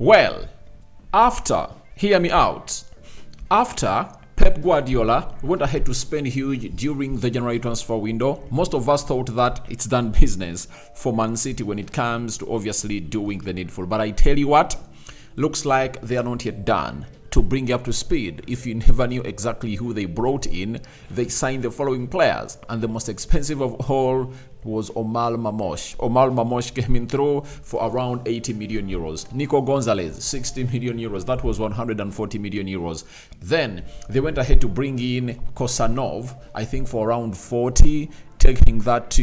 Well, hear me out. After Pep Guardiola went ahead to spend huge during the January transfer window, most of us thought that it's done business for Man City when it comes to obviously doing the needful. But I tell you what, looks like they are not yet done. To bring you up to speed, if you never knew exactly who they brought in, they signed the following players, and the most expensive of all was Omar Mamosh. Omar Mamosh came in through for around 80 million euros. Nico Gonzalez, 60 million euros. That was 140 million euros. Then they went ahead to bring in Kosanov, I think for around 40, taking that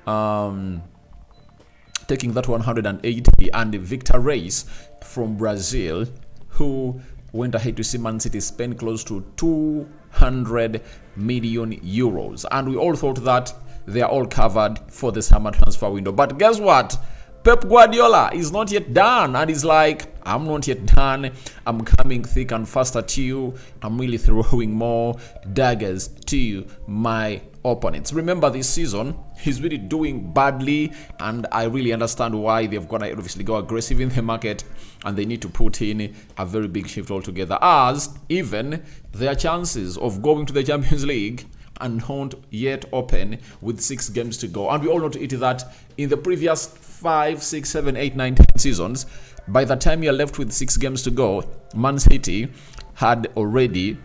180, and Victor Reis from Brazil, who went ahead to see Man City spend close to 200 million euros. And we all thought that they are all covered for the summer transfer window. But guess what? Pep Guardiola is not yet done, and he's like, I'm not yet done. I'm coming thick and fast at you. I'm really throwing more daggers to my opponents. Remember, this season he's really doing badly, and I really understand why they've gonna obviously go aggressive in the market, and they need to put in a very big shift altogether, as even their chances of going to the Champions League and not yet open with 6 games to go. And we all know to it that in the previous 5, 6, 7, 8, 9, 10 seasons, by the time you're left with 6 games to go, Man City had already,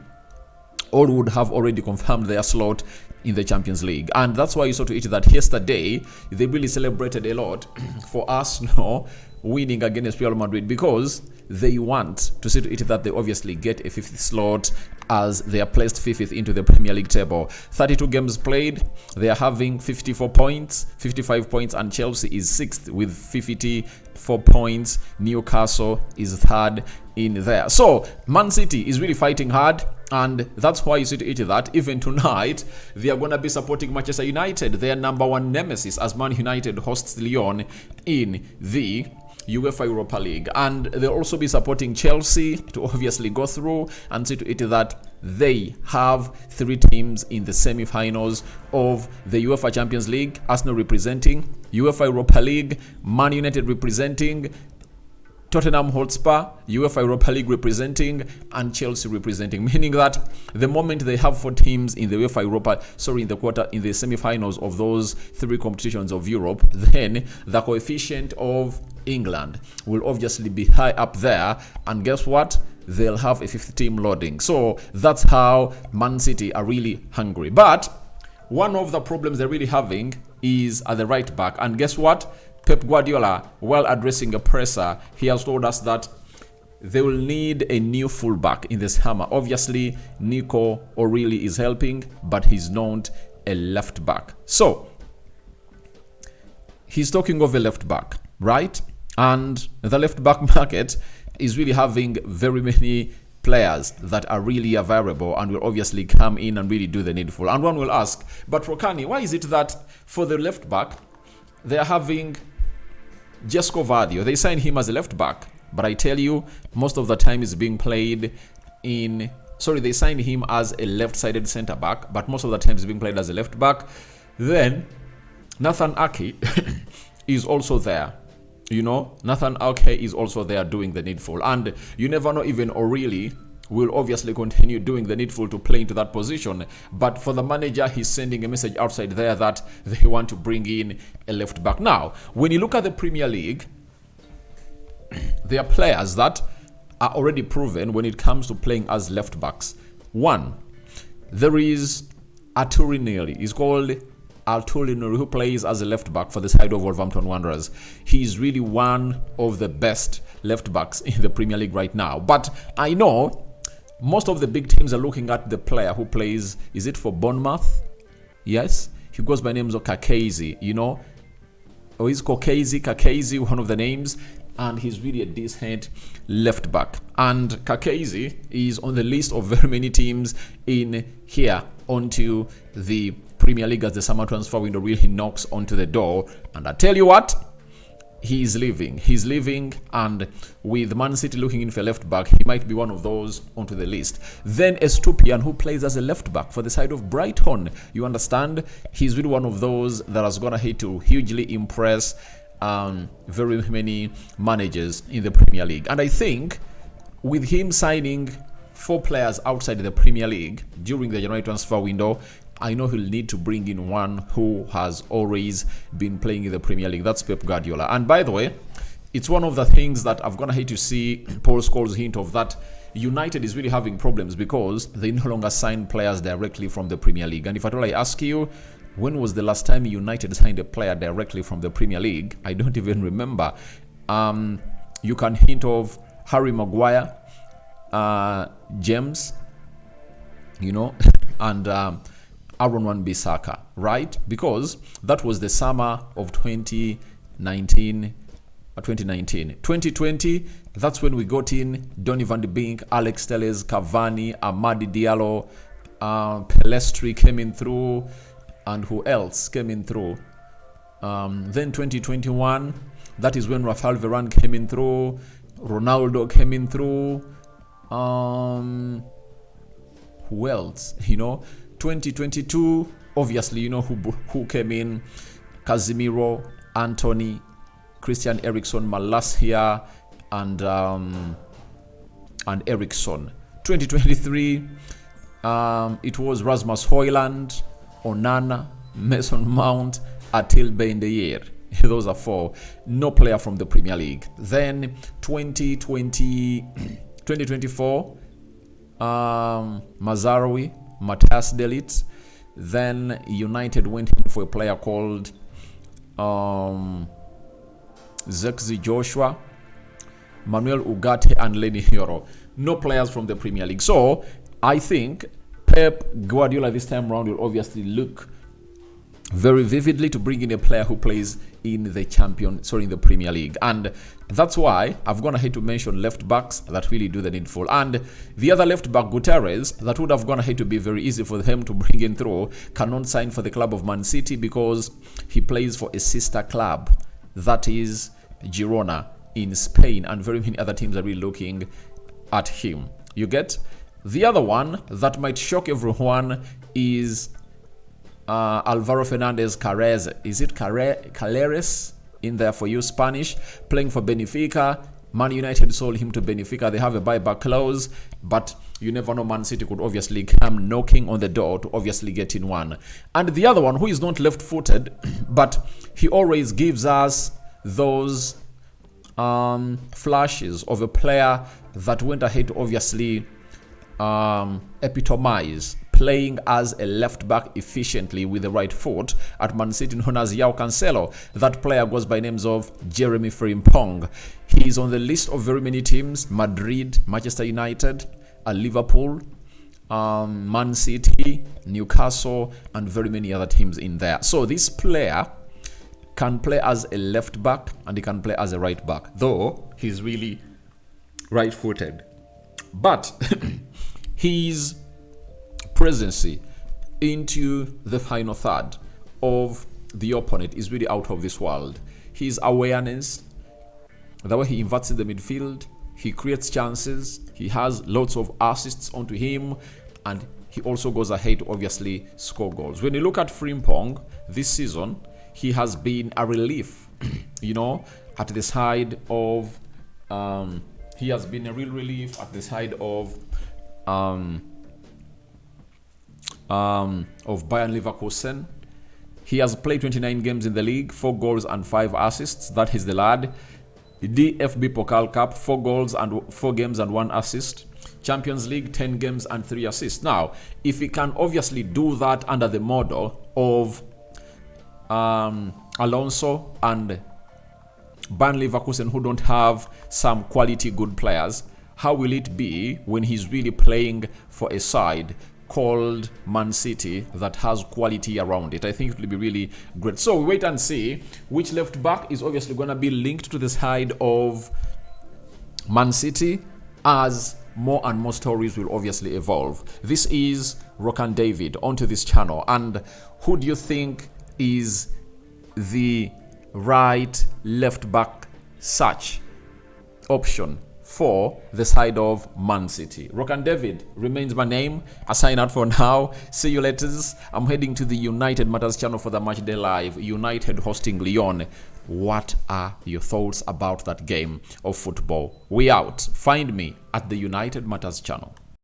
or would have already confirmed their slot in the Champions League. And that's why you saw to it that yesterday they really celebrated a lot for Arsenal winning against Real Madrid, because they want to see to it that they obviously get a 5th slot as they are placed 5th into the Premier League table. 32 games played, they are having 54 points, 55 points, and Chelsea is 6th with 54 points. Newcastle is 3rd in there. So Man City is really fighting hard, and that's why you see to it that even tonight they are going to be supporting Manchester United, their number 1 nemesis, as Man United hosts Lyon in the UEFA Europa League. And they'll also be supporting Chelsea to obviously go through and see to it that they have 3 teams in the semi-finals of the UEFA Champions League: Arsenal representing, UEFA Europa League, Man United representing, Tottenham Hotspur, UEFA Europa League representing, and Chelsea representing, meaning that the moment they have 4 teams in the UEFA in the semi-finals of those 3 competitions of Europe, then the coefficient of England will obviously be high up there, and guess what? They'll have a 5th team loading. So that's how Man City are really hungry. But one of the problems they're really having is at the right back, and guess what? Pep Guardiola, while addressing a presser, he has told us that they will need a new fullback in the summer. Obviously, Nico O'Reilly is helping, but he's not a left back. So he's talking of a left back, right? And the left back market is really having very many players that are really available and will obviously come in and really do the needful. And one will ask, but Rokani, why is it that for the left back they are having Jesco Vardio? They signed him as a left back, but I tell you, most of the time is being played in... Sorry, they signed him as a left-sided centre back, but most of the time is being played as a left back. Then Nathan Ake is also there. You know, Nathan Ake is also there doing the needful. And you never know, even O'Reilly will obviously continue doing the needful to play into that position. But for the manager, he's sending a message outside there that they want to bring in a left back. Now, when you look at the Premier League, there are players that are already proven when it comes to playing as left backs. One, there is Arturi Neri. He's called Arturi Neri, who plays as a left back for the side of Wolverhampton Wanderers. He's really one of the best left backs in the Premier League right now. But I know most of the big teams are looking at the player who plays, is it for Bournemouth? Yes, he goes by names of Kakezi, you know, or is Kakezi, one of the names, and he's really a decent left back. And Kakezi is on the list of very many teams in here onto the Premier League as the summer transfer window really knocks onto the door. And I tell you what, he's leaving, and with Man City looking in for a left back, he might be one of those onto the list. Then Estupian, who plays as a left back for the side of Brighton, you understand, he's really one of those that is gonna hit to hugely impress very many managers in the Premier League. And I think with him signing 4 players outside the Premier League during the January transfer window, I know he'll need to bring in one who has always been playing in the Premier League. That's Pep Guardiola. And by the way, it's one of the things that I'm going to hate to see Paul Scholes hint of, that United is really having problems because they no longer sign players directly from the Premier League. And if at all I ask you, when was the last time United signed a player directly from the Premier League? I don't even remember. You can hint of Harry Maguire, James, and Aaron Wan-Bissaka, right? Because that was the summer of 2019. 2020, that's when we got in Donny van de Beek, Alex Telles, Cavani, Amadi Diallo, Pelestri came in through, and who else came in through? Then 2021, that is when Rafael Varane came in through, Ronaldo came in through, who else? 2022, obviously, who came in? Casemiro, Anthony, Christian Eriksen, Malacia, and Eriksen. 2023, it was Rasmus Højlund, Onana, Mason Mount, Atil Bendeyer. Those are 4. No player from the Premier League. Then 2024, Mazarawi, Matthias de Ligt. Then United went in for a player called Zexi Joshua, Manuel Ugarte, and Lenny Yoro. No players from the Premier League. So I think Pep Guardiola this time around will obviously look very vividly to bring in a player who plays in the in the Premier League. And that's why I've gone ahead to mention left backs that really do the needful. And the other left back, Guterres, that would have gone ahead to be very easy for them to bring in through, cannot sign for the club of Man City because he plays for a sister club, that is Girona in Spain, and very many other teams are really looking at him. You get? The other one that might shock everyone is Alvaro Fernandez Carrez. Is it Caleres in there for you, Spanish? Playing for Benfica. Man United sold him to Benfica. They have a buyback clause, but you never know. Man City could obviously come knocking on the door to obviously get in one. And the other one, who is not left-footed, but he always gives us those flashes of a player that went ahead to obviously epitomize playing as a left back efficiently with the right foot at Man City, known as João Cancelo. That player goes by names of Jeremy Frimpong. He is on the list of very many teams: Madrid, Manchester United, Liverpool, Man City, Newcastle, and very many other teams in there. So this player can play as a left back and he can play as a right back, though he's really right-footed. But his presence into the final third of the opponent is really out of this world. His awareness, the way he inverts in the midfield, he creates chances, he has lots of assists onto him, and he also goes ahead to obviously score goals. When you look at Frimpong this season, he has been a relief, at the side of he has been a real relief at the side of Bayern Leverkusen. He has played 29 games in the league, 4 goals and 5 assists. That is the lad. DFB Pokal Cup, 4 goals and 4 games and 1 assist. Champions League, 10 games and 3 assists. Now, if he can obviously do that under the model of Alonso and Bayern Leverkusen, who don't have some quality good players, how will it be when he's really playing for a side called Man City that has quality around it? I think it will be really great. So we wait and see which left back is obviously going to be linked to the side of Man City as more and more stories will obviously evolve. This is Rokani David onto this channel. And who do you think is the right left back search option for the side of Man City? Rokani David remains my name. I sign out for now. See you later. I'm heading to the United Matters channel for the Match Day Live. United hosting Lyon What are your thoughts about that game of football? We out. Find me at the United Matters channel.